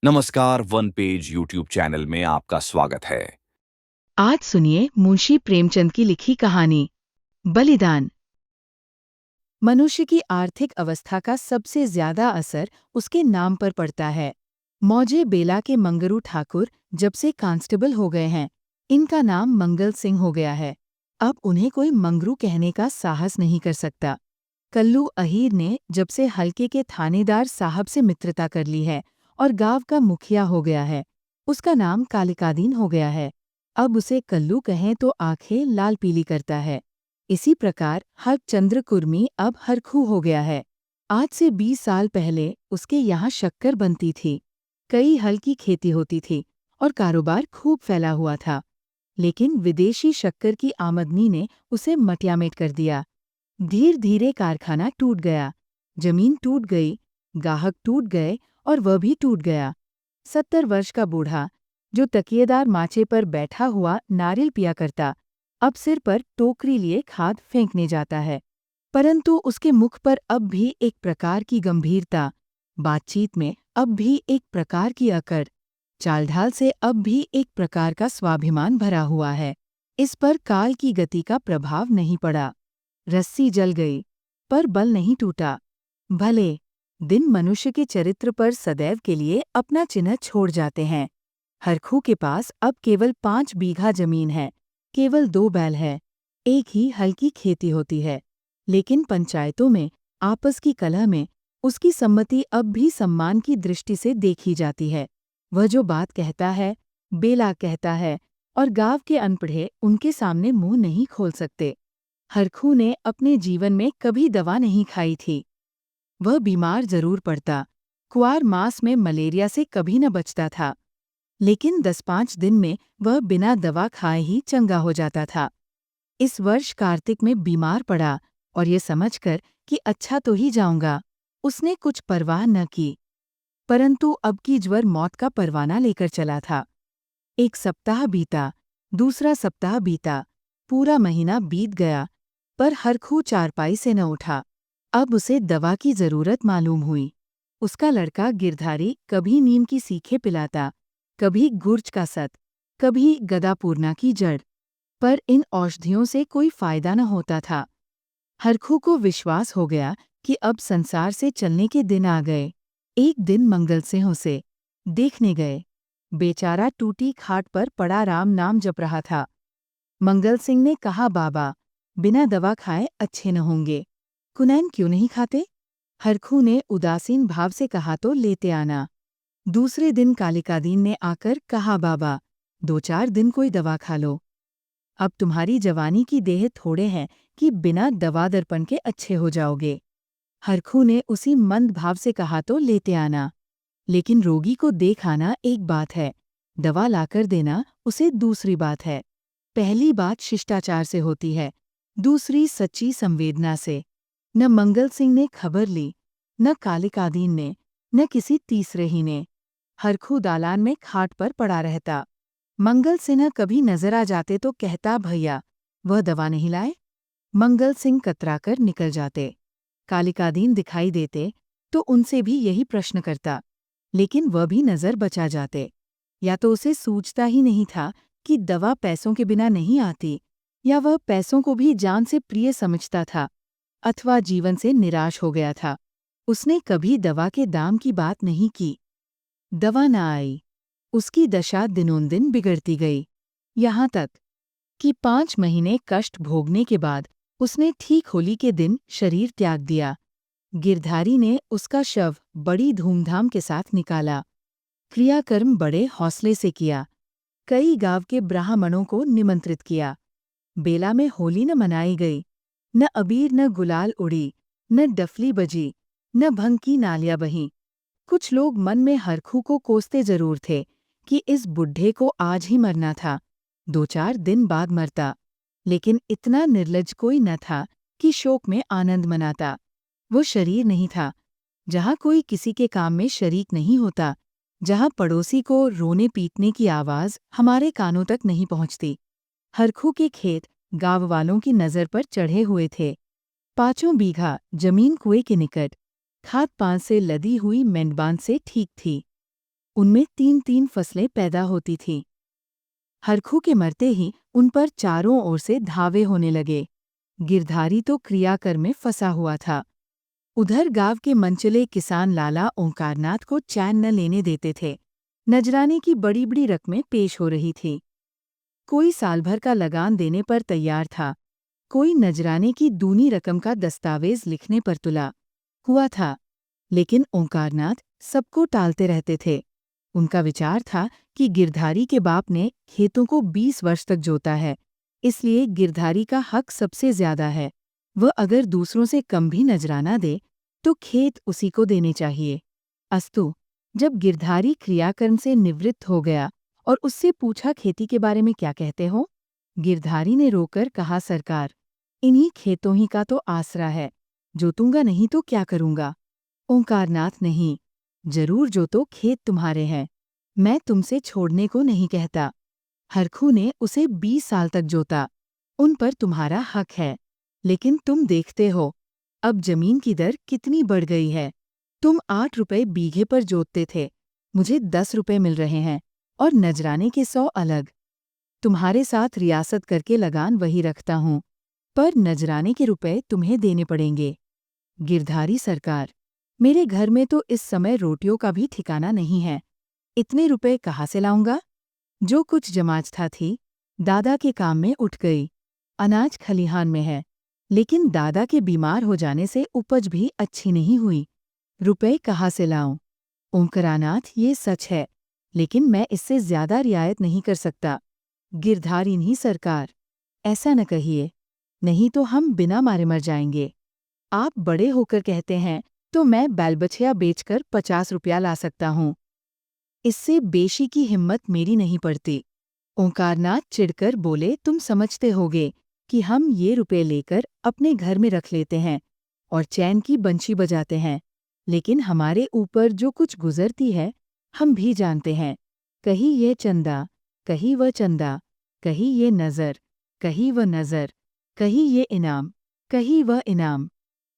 नमस्कार, one page YouTube channel में आपका स्वागत है। आज सुनिए मुंशी प्रेमचंद की लिखी कहानी बलिदान। मनुष्य की आर्थिक अवस्था का सबसे ज्यादा असर उसके नाम पर पड़ता है। मौजे बेला के मंगरू ठाकुर जब से कांस्टेबल हो गए हैं, इनका नाम मंगल सिंह हो गया है। अब उन्हें कोई मंगरू कहने का साहस नहीं कर सकता। कल्लू अहीर ने जब से हल्के के थानेदार साहब से मित्रता कर ली है और गांव का मुखिया हो गया है, उसका नाम कालिकादीन हो गया है। अब उसे कल्लू कहें तो आंखें लाल पीली करता है। इसी प्रकार हरचंद्र कुर्मी अब हरखू हो गया है। आज से 20 साल पहले उसके यहाँ शक्कर बनती थी। कई हल की खेती होती थी और कारोबार खूब फैला हुआ था। लेकिन विदेशी शक्कर की आमदनी ने उसे मटियामेट कर दिया। धीरे धीरे कारखाना टूट गया, जमीन टूट गई, गाहक टूट गए और वह भी टूट गया। 70 वर्ष का बूढ़ा जो तकिएदार माचे पर बैठा हुआ नारियल पिया करता, अब सिर पर टोकरी लिए खाद फेंकने जाता है। परंतु उसके मुख पर अब भी एक प्रकार की गंभीरता, बातचीत में अब भी एक प्रकार की अकड़, चालढाल से अब भी एक प्रकार का स्वाभिमान भरा हुआ है। इस पर काल की गति का प्रभाव नहीं पड़ा। रस्सी जल गई, पर बल नहीं टूटा। भले दिन मनुष्य के चरित्र पर सदैव के लिए अपना चिन्ह छोड़ जाते हैं। हरखू के पास अब केवल 5 बीघा जमीन है, केवल 2 बैल है, एक ही हल्की खेती होती है। लेकिन पंचायतों में आपस की कलह में उसकी सम्मति अब भी सम्मान की दृष्टि से देखी जाती है। वह जो बात कहता है, बेला कहता है, और गांव के अनपढ़े उनके सामने मुंह नहीं खोल सकते। हरखू ने अपने जीवन में कभी दवा नहीं खाई थी। वह बीमार जरूर पड़ता, कुआर मास में मलेरिया से कभी न बचता था, लेकिन 10-5 दिन में वह बिना दवा खाए ही चंगा हो जाता था। इस वर्ष कार्तिक में बीमार पड़ा और ये समझकर कि अच्छा तो ही जाऊंगा, उसने कुछ परवाह न की। परंतु अब की ज्वर मौत का परवाना लेकर चला था। एक सप्ताह बीता, दूसरा सप्ताह बीता, पूरा महीना बीत गया, पर हरखू चारपाई से न उठा। अब उसे दवा की जरूरत मालूम हुई। उसका लड़का गिरधारी कभी नीम की सीखें पिलाता, कभी गुर्ज का सत, कभी गदापूर्णा की जड़, पर इन औषधियों से कोई फायदा न होता था। हरखू को विश्वास हो गया कि अब संसार से चलने के दिन आ गए। एक दिन मंगल सिंह उसे देखने गए। बेचारा टूटी खाट पर पड़ा राम नाम जप रहा था। मंगल सिंह ने कहा, बाबा, बिना दवा खाए अच्छे न होंगे, कुनैन क्यों नहीं खाते? हरखू ने उदासीन भाव से कहा, तो लेते आना। दूसरे दिन कालिकादीन ने आकर कहा, बाबा, 2-4 दिन कोई दवा खा लो। अब तुम्हारी जवानी की देह थोड़े हैं कि बिना दवा दर्पण के अच्छे हो जाओगे। हरखू ने उसी मंद भाव से कहा, तो लेते आना। लेकिन रोगी को देख आना एक बात है, दवा लाकर देना उसे दूसरी बात है। पहली बात शिष्टाचार से होती है, दूसरी सच्ची संवेदना से। न मंगल सिंह ने खबर ली, न कालिकादीन ने, न किसी तीसरे ही ने। हरखू दालान में खाट पर पड़ा रहता। मंगल सिन्हा कभी नजर आ जाते तो कहता, भैया, वह दवा नहीं लाए? मंगल सिंह कतराकर निकल जाते। कालिकादीन दिखाई देते तो उनसे भी यही प्रश्न करता, लेकिन वह भी नजर बचा जाते। या तो उसे सूझता ही नहीं था कि दवा पैसों के बिना नहीं आती, या वह पैसों को भी जान से प्रिय समझता था, अथवा जीवन से निराश हो गया था। उसने कभी दवा के दाम की बात नहीं की। दवा न आई, उसकी दशा दिनोंदिन बिगड़ती गई, यहाँ तक कि 5 महीने कष्ट भोगने के बाद उसने ठीक होली के दिन शरीर त्याग दिया। गिरधारी ने उसका शव बड़ी धूमधाम के साथ निकाला। क्रियाकर्म बड़े हौसले से किया। कई गांव के ब्राह्मणों को निमंत्रित किया। बेला में होली न मनाई गई, न अबीर न गुलाल उड़ी, न डफली बजी, न भंग की नालियां बहीं। कुछ लोग मन में हरखू को कोसते जरूर थे कि इस बुढ़े को आज ही मरना था, 2-4 दिन बाद मरता, लेकिन इतना निर्लज्ज कोई न था कि शोक में आनंद मनाता। वो शरीर नहीं था, जहाँ कोई किसी के काम में शरीक नहीं होता, जहाँ पड़ोसी को रोने पीटने की आवाज़ हमारे कानों तक नहीं पहुँचती। हरखू के खेत गाँव वालों की नज़र पर चढ़े हुए थे। 5 बीघा जमीन कुएं के निकट, खाद पान से लदी हुई मेंढबान से ठीक थी। उनमें 3-3 फसलें पैदा होती थीं। हरखू के मरते ही उन पर चारों ओर से धावे होने लगे। गिरधारी तो क्रियाकर में फंसा हुआ था। उधर गांव के मनचले किसान लाला ओंकारनाथ को चैन न लेने देते थे। नजराने की बड़ी बड़ी रकमें पेश हो रही थी। कोई साल भर का लगान देने पर तैयार था, कोई नजराने की दूनी रकम का दस्तावेज लिखने पर तुला हुआ था। लेकिन ओंकारनाथ सबको टालते रहते थे। उनका विचार था कि गिरधारी के बाप ने खेतों को 20 वर्ष तक जोता है, इसलिए गिरधारी का हक सबसे ज्यादा है। वह अगर दूसरों से कम भी नजराना दे तो खेत उसी को देने चाहिए। अस्तु, जब गिरधारी क्रियाकर्म से निवृत्त हो गया और उससे पूछा खेती के बारे में क्या कहते हो, गिरधारी ने रोकर कहा, सरकार, इन्हीं खेतों ही का तो आसरा है। जोतूंगा नहीं तो क्या करूंगा? ओंकारनाथ, नहीं, जरूर जोतो, खेत तुम्हारे हैं। मैं तुमसे छोड़ने को नहीं कहता। हरखू ने उसे 20 साल तक जोता, उन पर तुम्हारा हक है। लेकिन तुम देखते हो अब जमीन की दर कितनी बढ़ गई है। तुम 8 रुपए बीघे पर जोतते थे, मुझे 10 रुपए मिल रहे हैं, और नजराने के 100 अलग। तुम्हारे साथ रियासत करके लगान वही रखता हूँ, पर नजराने के रुपए तुम्हें देने पड़ेंगे। गिरधारी, सरकार, मेरे घर में तो इस समय रोटियों का भी ठिकाना नहीं है। इतने रुपए कहाँ से लाऊंगा? जो कुछ जमाचथा थी दादा के काम में उठ गई। अनाज खलिहान में है, लेकिन दादा के बीमार हो जाने से उपज भी अच्छी नहीं हुई। रुपए कहाँ से लाऊं? ओंकारानाथ, ये सच है, लेकिन मैं इससे ज्यादा रियायत नहीं कर सकता। गिरधारी, नहीं सरकार, ऐसा न कहिए, नहीं तो हम बिना मारे मर जाएंगे। आप बड़े होकर कहते हैं तो मैं बैलबछिया बेचकर 50 रुपया ला सकता हूँ। इससे बेशी की हिम्मत मेरी नहीं पड़ती। ओंकारनाथ चिढ़कर बोले, तुम समझते होगे कि हम ये रुपए लेकर अपने घर में रख लेते हैं और चैन की बंशी बजाते हैं, लेकिन हमारे ऊपर जो कुछ गुजरती है हम भी जानते हैं। कहीं ये चंदा, कहीं वह चंदा, कहीं ये नज़र, कहीं वह नज़र, कहीं ये इनाम, कहीं वह इनाम।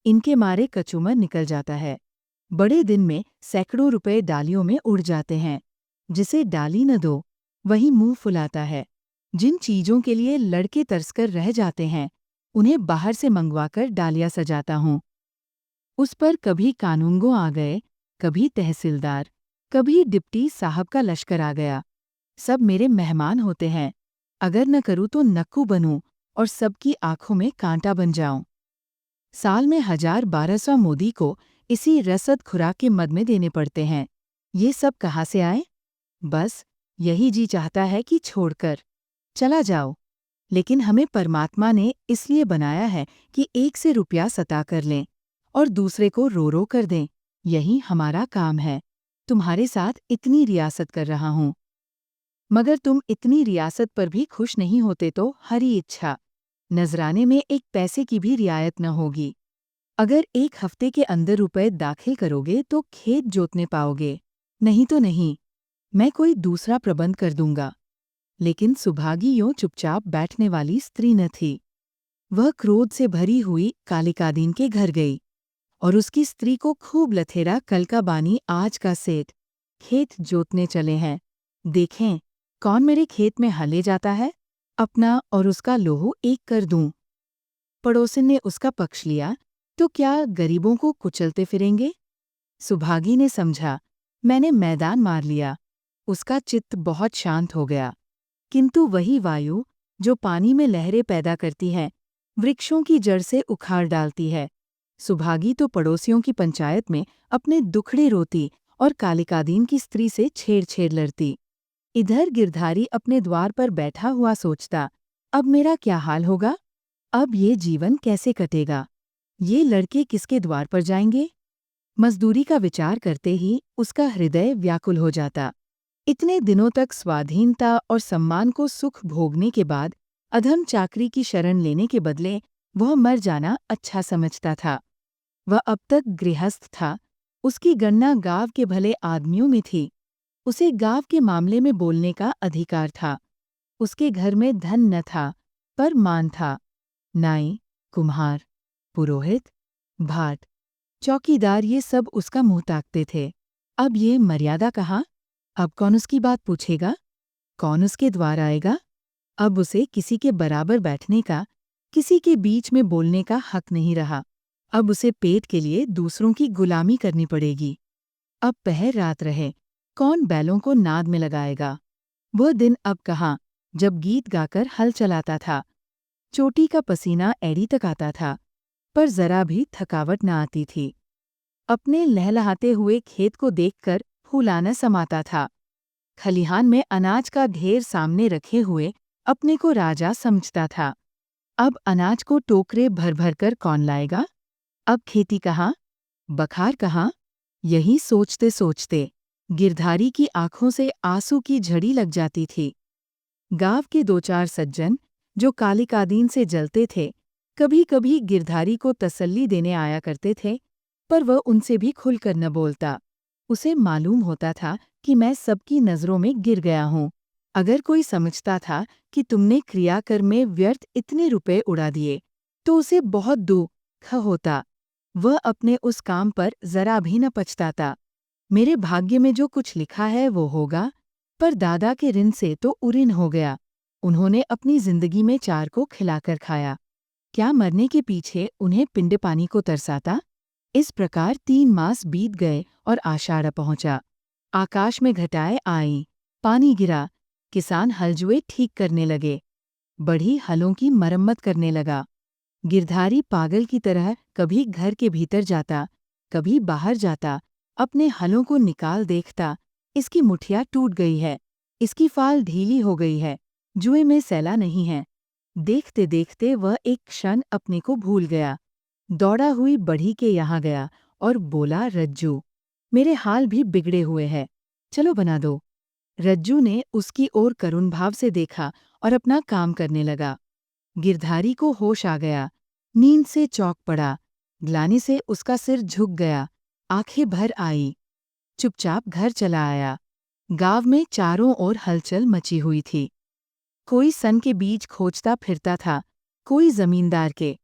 इनके मारे कचूमर निकल जाता है। बड़े दिन में सैकड़ों रुपए डालियों में उड़ जाते हैं। जिसे डाली न दो वही मुंह फुलाता है। जिन चीजों के लिए लड़के तरसकर रह जाते हैं उन्हें बाहर से मंगवाकर डालियां सजाता हूँ। उस पर कभी कानूनगो आ गए, कभी तहसीलदार, कभी डिप्टी साहब का लश्कर आ गया। सब मेरे मेहमान होते हैं। अगर न करूँ तो नक्कू बनूं और सबकी आंखों में कांटा बन जाऊं। साल में 1000-1200 मोदी को इसी रसद खुराक के मद में देने पड़ते हैं। ये सब कहाँ से आए? बस यही जी चाहता है कि छोड़कर चला जाओ। लेकिन हमें परमात्मा ने इसलिए बनाया है कि एक से रुपया सता कर लें और दूसरे को रो रो कर दें। यही हमारा काम है। तुम्हारे साथ इतनी रियासत कर रहा हूँ, मगर तुम इतनी रियासत पर भी खुश नहीं होते तो हरी इच्छा। नजराने में एक पैसे की भी रियायत न होगी। अगर 1 हफ्ते के अंदर रुपए दाखिल करोगे तो खेत जोतने पाओगे, नहीं तो नहीं। मैं कोई दूसरा प्रबंध कर दूंगा। लेकिन सुभागी यूं चुपचाप बैठने वाली स्त्री न थी। वह क्रोध से भरी हुई कालिकादीन के घर गई और उसकी स्त्री को खूब लथेरा, कल का बानी आज का सेठ, खेत जोतने चले हैं। देखें कौन मेरे खेत में हले जाता है, अपना और उसका लोहू एक कर दूं। पड़ोसिन ने उसका पक्ष लिया तो क्या गरीबों को कुचलते फिरेंगे? सुभागी ने समझा, मैंने मैदान मार लिया। उसका चित्त बहुत शांत हो गया। किंतु वही वायु जो पानी में लहरें पैदा करती है, वृक्षों की जड़ से उखाड़ डालती है। सुभागी तो पड़ोसियों की पंचायत में अपने दुखड़े रोती और कालिकादीन की स्त्री से छेड़-छेड़ लड़ती। इधर गिरधारी अपने द्वार पर बैठा हुआ सोचता, अब मेरा क्या हाल होगा? अब ये जीवन कैसे कटेगा? ये लड़के किसके द्वार पर जाएंगे? मजदूरी का विचार करते ही उसका हृदय व्याकुल हो जाता। इतने दिनों तक स्वाधीनता और सम्मान को सुख भोगने के बाद अधम चाकरी की शरण लेने के बदले वह मर जाना अच्छा समझता था। वह अब तक गृहस्थ था। उसकी गणना गांव के भले आदमियों में थी। उसे गांव के मामले में बोलने का अधिकार था। उसके घर में धन न था, पर मान था। नाई, कुम्हार, पुरोहित, भाट, चौकीदार, ये सब उसका मुंह ताकते थे। अब ये मर्यादा कहाँ? अब कौन उसकी बात पूछेगा? कौन उसके द्वार आएगा? अब उसे किसी के बराबर बैठने का, किसी के बीच में बोलने का हक नहीं रहा। अब उसे पेट के लिए दूसरों की गुलामी करनी पड़ेगी। अब पहर रात रहे, कौन बैलों को नाद में लगाएगा? वह दिन अब कहाँ, जब गीत गाकर हल चलाता था। चोटी का पसीना एड़ी तक आता था, पर जरा भी थकावट न आती थी। अपने लहलहाते हुए खेत को देखकर फूलाना समाता था। खलिहान में अनाज का ढेर सामने रखे हुए अपने को राजा समझता था। अब अनाज को टोकरे भर भर कर कौन लाएगा? अब खेती कहाँ, बखार कहाँ? यही सोचते सोचते गिरधारी की आंखों से आंसू की झड़ी लग जाती थी। गांव के दो चार सज्जन, जो कालिकादीन से जलते थे, कभी कभी गिरधारी को तसल्ली देने आया करते थे, पर वह उनसे भी खुलकर न बोलता। उसे मालूम होता था कि मैं सबकी नज़रों में गिर गया हूँ। अगर कोई समझता था कि तुमने क्रियाकर्म में व्यर्थ इतने रुपए उड़ा दिए, तो उसे बहुत दुख होता। वह अपने उस काम पर जरा भी न पछताता। मेरे भाग्य में जो कुछ लिखा है वो होगा, पर दादा के ऋण से तो उऋण हो गया। उन्होंने अपनी जिंदगी में चार को खिलाकर खाया, क्या मरने के पीछे उन्हें पिंड पानी को तरसाता? इस प्रकार 3 मास बीत गए और आषाढ़ पहुंचा। आकाश में घटाएं आईं, पानी गिरा, किसान हलजुए ठीक करने लगे, बढ़ी हलों की मरम्मत करने लगा। गिरधारी पागल की तरह कभी घर के भीतर जाता, कभी बाहर जाता, अपने हलों को निकाल देखता, इसकी मुठिया टूट गई है, इसकी फाल ढीली हो गई है, जुए में सैला नहीं है। देखते देखते वह एक क्षण अपने को भूल गया। दौड़ा हुई बढ़ी के यहाँ गया और बोला, रज्जू, मेरे हाल भी बिगड़े हुए हैं, चलो बना दो। रज्जू ने उसकी ओर करुण भाव से देखा और अपना काम करने लगा। गिरधारी को होश आ गया, नींद से चौंक पड़ा, ग्लानि से उसका सिर झुक गया, आंखें भर आई। चुपचाप घर चला आया। गांव में चारों ओर हलचल मची हुई थी। कोई सन के बीज खोजता फिरता था, कोई जमींदार के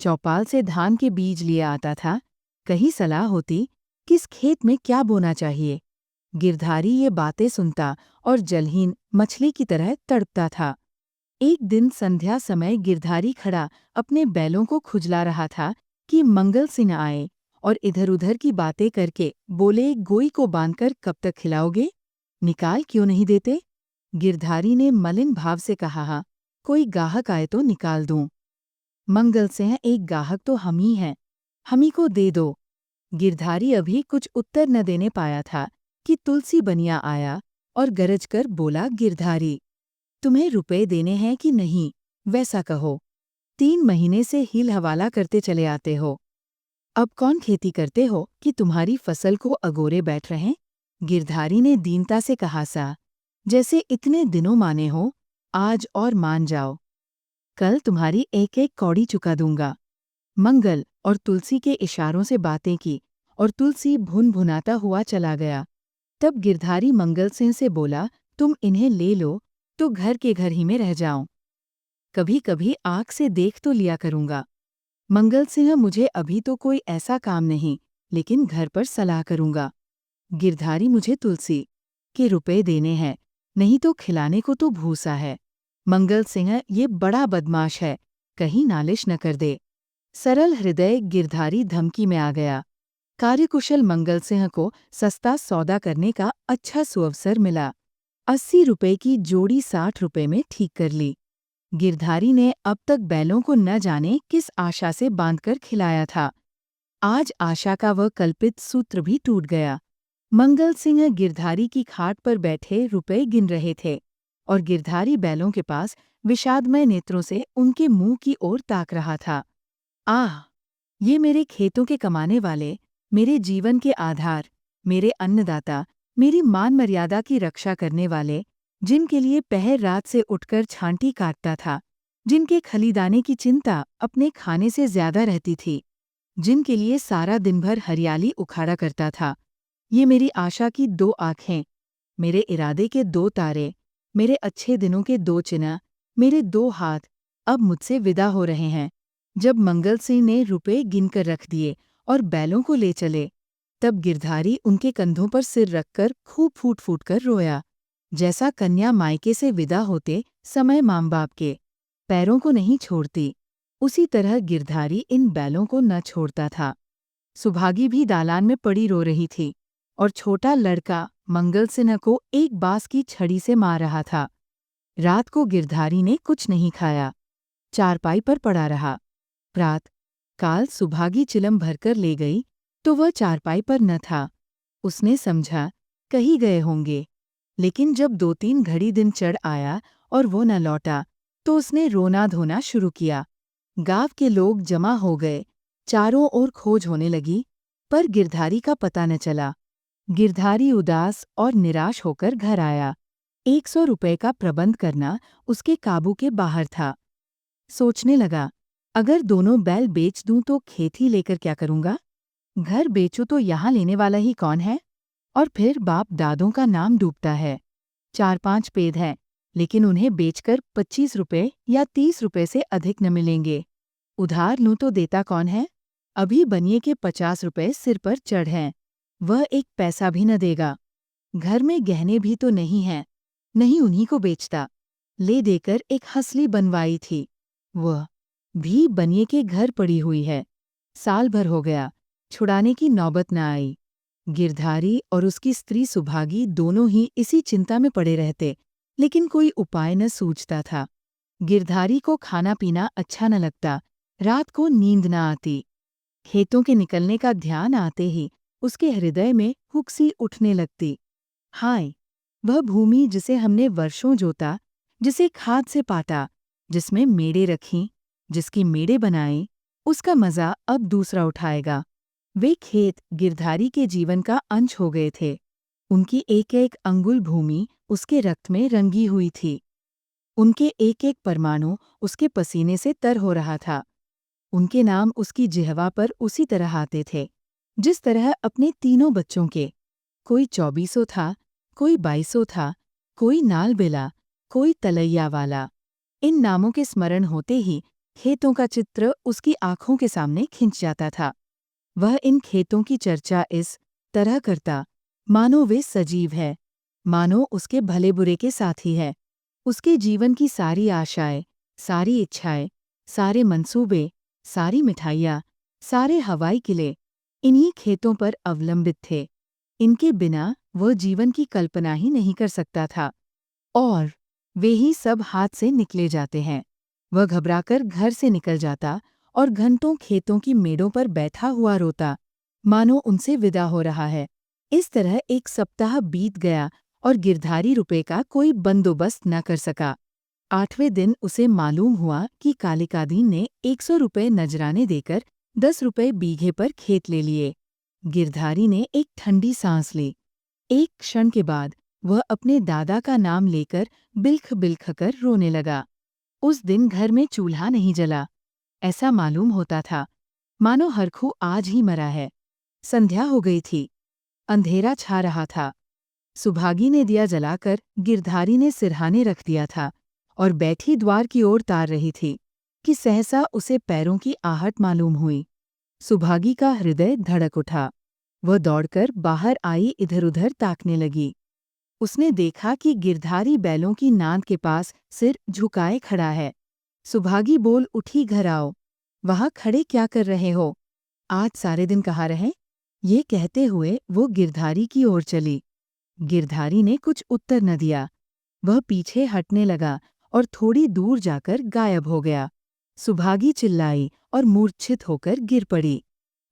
चौपाल से धान के बीज लिए आता था। कहीं सलाह होती, किस खेत में क्या बोना चाहिए। गिरधारी ये बातें सुनता और जलहीन मछली की तरह तड़पता था। एक दिन संध्या समय गिरधारी खड़ा अपने बैलों को खुजला रहा था कि मंगल सिंह आए और इधर उधर की बातें करके बोले, गोई को बांधकर कब तक खिलाओगे? निकाल क्यों नहीं देते? गिरधारी ने मलिन भाव से कहा, हाँ, कोई गाहक आए तो निकाल दूं। मंगल सिंह, एक गाहक तो हम ही हैं, हम ही को दे दो। गिरधारी अभी कुछ उत्तर न देने पाया था कि तुलसी बनिया आया और गरज कर बोला, गिरधारी, तुम्हें रुपए देने हैं कि नहीं, वैसा कहो। 3 महीने से हील हवाला करते चले आते हो। अब कौन खेती करते हो कि तुम्हारी फसल को अगोरे बैठ रहे? गिरधारी ने दीनता से कहा, सा जैसे इतने दिनों माने हो, आज और मान जाओ, कल तुम्हारी एक एक कौड़ी चुका दूंगा। मंगल और तुलसी के इशारों से बातें की और तुलसी भुन भुनाता हुआ चला गया। तब गिरधारी मंगल सिंह से बोला, तुम इन्हें ले लो तो घर के घर ही में रह जाऊं, कभी कभी आँख से देख तो लिया करूंगा। मंगल सिंह, मुझे अभी तो कोई ऐसा काम नहीं, लेकिन घर पर सलाह करूंगा। गिरधारी, मुझे तुलसी के रुपए देने हैं, नहीं तो खिलाने को तो भूसा है। मंगल सिंह, ये बड़ा बदमाश है, कहीं नालिश न कर दे। सरल हृदय गिरधारी धमकी में आ गया। कार्यकुशल मंगल सिंह को सस्ता सौदा करने का अच्छा सुअवसर मिला। 80 रुपए की जोड़ी 60 रुपए में ठीक कर ली। गिरधारी ने अब तक बैलों को न जाने किस आशा से बांधकर खिलाया था। आज आशा का वह कल्पित सूत्र भी टूट गया। मंगल सिंह गिरधारी की खाट पर बैठे रुपए गिन रहे थे और गिरधारी बैलों के पास विषादमय नेत्रों से उनके मुंह की ओर ताक रहा था। आह! ये मेरे खेतों के कमाने वाले, मेरे जीवन के आधार, मेरे अन्नदाता, मेरी मान मर्यादा की रक्षा करने वाले, जिनके लिए पहर रात से उठकर छांटी काटता था, जिनके खलीदाने की चिंता अपने खाने से ज्यादा रहती थी, जिनके लिए सारा दिन भर हरियाली उखाड़ा करता था। ये मेरी आशा की 2 आँखें, मेरे इरादे के 2 तारे, मेरे अच्छे दिनों के 2 चिन्ह, मेरे 2 हाथ अब मुझसे विदा हो रहे हैं। जब मंगल सिंह ने रुपए गिनकर रख दिए और बैलों को ले चले, तब गिरधारी उनके कंधों पर सिर रखकर खूब फूट फूट कर रोया, जैसा कन्या मायके से विदा होते समय माँ बाप के पैरों को नहीं छोड़ती, उसी तरह गिरधारी इन बैलों को न छोड़ता था। सुभागी भी दालान में पड़ी रो रही थी और छोटा लड़का मंगल सिन्हा को एक बांस की छड़ी से मार रहा था। रात को गिरधारी ने कुछ नहीं खाया, चारपाई पर पड़ा रहा। प्रात काल सुभागी चिलम भरकर ले गई तो वह चारपाई पर न था। उसने समझा कहीं गए होंगे, लेकिन जब 2-3 घड़ी दिन चढ़ आया और वो न लौटा तो उसने रोना धोना शुरू किया। गांव के लोग जमा हो गए, चारों ओर खोज होने लगी, पर गिरधारी का पता न चला। गिरधारी उदास और निराश होकर घर आया। 100 रुपए का प्रबंध करना उसके काबू के बाहर था। सोचने लगा, अगर दोनों बैल बेच दूं तो खेत ही लेकर क्या करूंगा? घर बेचूं तो यहाँ लेने वाला ही कौन है? और फिर बाप दादों का नाम डूबता है। 4-5 पेद हैं, लेकिन उन्हें बेचकर 25 रुपए या 30 रुपए से अधिक न मिलेंगे। उधार लूं तो देता कौन है? अभी बनिए के 50 रुपए सिर पर चढ़ हैं, वह एक पैसा भी न देगा। घर में गहने भी तो नहीं हैं, नहीं उन्हीं को बेचता। ले देकर एक हंसली बनवाई थी, वह भी बनिए के घर पड़ी हुई है। साल भर हो गया, छुड़ाने की नौबत न आई। गिरधारी और उसकी स्त्री सुभागी दोनों ही इसी चिंता में पड़े रहते, लेकिन कोई उपाय न सूझता था। गिरधारी को खाना पीना अच्छा न लगता, रात को नींद न आती। खेतों के निकलने का ध्यान आते ही उसके हृदय में हुक्सी उठने लगती। हाय, वह भूमि जिसे हमने वर्षों जोता, जिसे खाद से पाटा, जिसमें मेड़े रखीं, जिसकी मेड़े बनाई, उसका मजा अब दूसरा उठाएगा। वे खेत गिरधारी के जीवन का अंश हो गए थे। उनकी एक एक अंगुल भूमि उसके रक्त में रंगी हुई थी। उनके एक एक परमाणु उसके पसीने से तर हो रहा था। उनके नाम उसकी जिह्वा पर उसी तरह आते थे, जिस तरह अपने तीनों बच्चों के। कोई 24 था, कोई 22 था, कोई नाल बेला, कोई तलैया वाला। इन नामों के स्मरण होते ही खेतों का चित्र उसकी आंखों के सामने खिंच जाता था। वह इन खेतों की चर्चा इस तरह करता, मानो वे सजीव है, मानो उसके भले बुरे के साथी है। उसके जीवन की सारी आशाएं, सारी इच्छाएं, सारे मंसूबे, सारी मिठाइयाँ, सारे हवाई किले इन्हीं खेतों पर अवलंबित थे। इनके बिना वह जीवन की कल्पना ही नहीं कर सकता था। और वे ही सब हाथ से निकले जाते हैं। वह घबराकर घर से निकल जाता और घंटों खेतों की मेड़ों पर बैठा हुआ रोता, मानो उनसे विदा हो रहा है। इस तरह एक सप्ताह बीत गया और गिरधारी रुपए का कोई बंदोबस्त न कर सका। 8वें दिन उसे मालूम हुआ कि कालिकादीन ने 100 रुपए नजराने देकर 10 रुपए बीघे पर खेत ले लिए। गिरधारी ने एक ठंडी सांस ली। एक क्षण के बाद वह अपने दादा का नाम लेकर बिल्ख बिल्ख कर रोने लगा। उस दिन घर में चूल्हा नहीं जला। ऐसा मालूम होता था, मानो हरखू आज ही मरा है। संध्या हो गई थी, अंधेरा छा रहा था। सुभागी ने दिया जलाकर गिरधारी ने सिरहाने रख दिया था और बैठी द्वार की ओर तार रही थी कि सहसा उसे पैरों की आहट मालूम हुई। सुभागी का हृदय धड़क उठा। वह दौड़कर बाहर आई, इधर-उधर ताकने लगी। उसने देखा कि गिरधारी बैलों की नांद के पास सिर झुकाए खड़ा है। सुभागी बोल उठी, घर आओ। वहाँ खड़े क्या कर रहे हो? आज सारे दिन कहाँ रहे? ये कहते हुए वो गिरधारी की ओर चली। गिरधारी ने कुछ उत्तर न दिया। वह पीछे हटने लगा और थोड़ी दूर जाकर गायब हो गया। सुभागी चिल्लाई और मूर्छित होकर गिर पड़ी।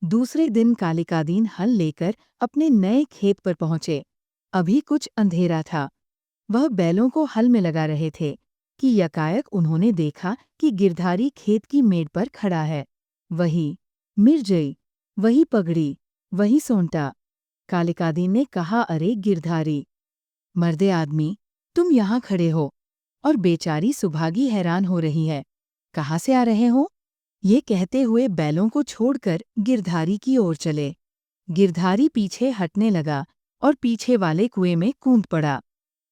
दूसरे दिन कालिकादीन हल लेकर अपने नए खेत पर पहुंचे। अभी कुछ अंधेरा था। वह बैलों को हल में लगा रहे थे कि यकायक उन्होंने देखा कि गिरधारी खेत की मेड़ पर खड़ा है। वही मिर्जई, वही पगड़ी, वही सोंटा। कालिकादीन ने कहा, अरे गिरधारी, मर्दे आदमी, तुम यहाँ खड़े हो। और बेचारी सुभागी हैरान हो रही है, कहाँ से आ रहे हो? ये कहते हुए बैलों को छोड़कर गिरधारी की ओर चले। गिरधारी पीछे हटने लगा और पीछे वाले कुएं में कूद पड़ा।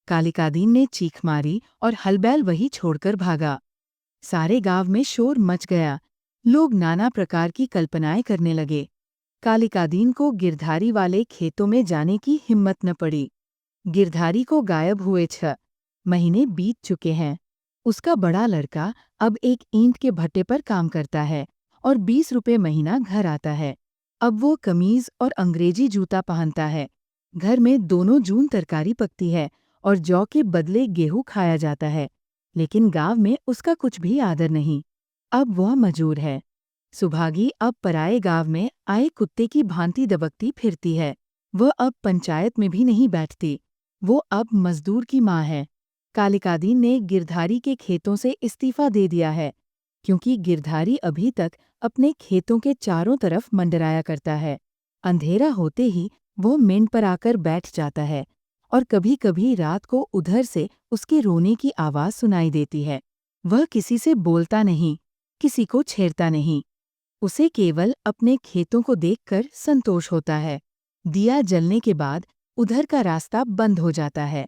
कालिकादीन ने चीख मारी और हलबैल वही छोड़कर भागा। सारे गांव में शोर मच गया। लोग नाना प्रकार की कल्पनाएं करने लगे। कालिकादीन को गिरधारी वाले खेतों में जाने की हिम्मत न पड़ी। गिरधारी को गायब हुए 6 महीने बीत चुके हैं। उसका बड़ा लड़का अब एक ईंट के भट्टे पर काम करता है और 20 रुपए महीना घर आता है। अब वो कमीज और अंग्रेजी जूता पहनता है। घर में दोनों जून तरकारी पकती है और जौ के बदले गेहूं खाया जाता है। लेकिन गांव में उसका कुछ भी आदर नहीं। अब वह मजूर है। सुभागी अब पराए गांव में आए कुत्ते की भांति दबकती फिरती है। वह अब पंचायत में भी नहीं बैठती। वो अब मजदूर की माँ है। कालिकादीन ने गिरधारी के खेतों से इस्तीफा दे दिया है, क्योंकि गिरधारी अभी तक अपने खेतों के चारों तरफ मंडराया करता है। अंधेरा होते ही वो मेंढ पर आकर बैठ जाता है और कभी-कभी रात को उधर से उसके रोने की आवाज़ सुनाई देती है। वह किसी से बोलता नहीं, किसी को छेड़ता नहीं। उसे केवल अपने खेतों को देखकर संतोष होता है। दिया जलने के बाद उधर का रास्ता बंद हो जाता है।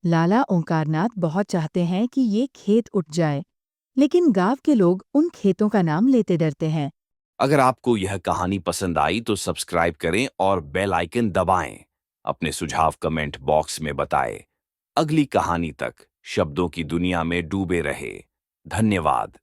लाला ओंकारनाथ बहुत चाहते हैं कि ये खेत उठ जाए, लेकिन गांव के लोग उन खेतों का नाम लेते डरते हैं। अगर आपको यह कहानी पसंद आई तो सब्सक्राइब करें और बेल आइकन दबाएं। अपने सुझाव कमेंट बॉक्स में बताएं। अगली कहानी तक शब्दों की दुनिया में डूबे रहे। धन्यवाद।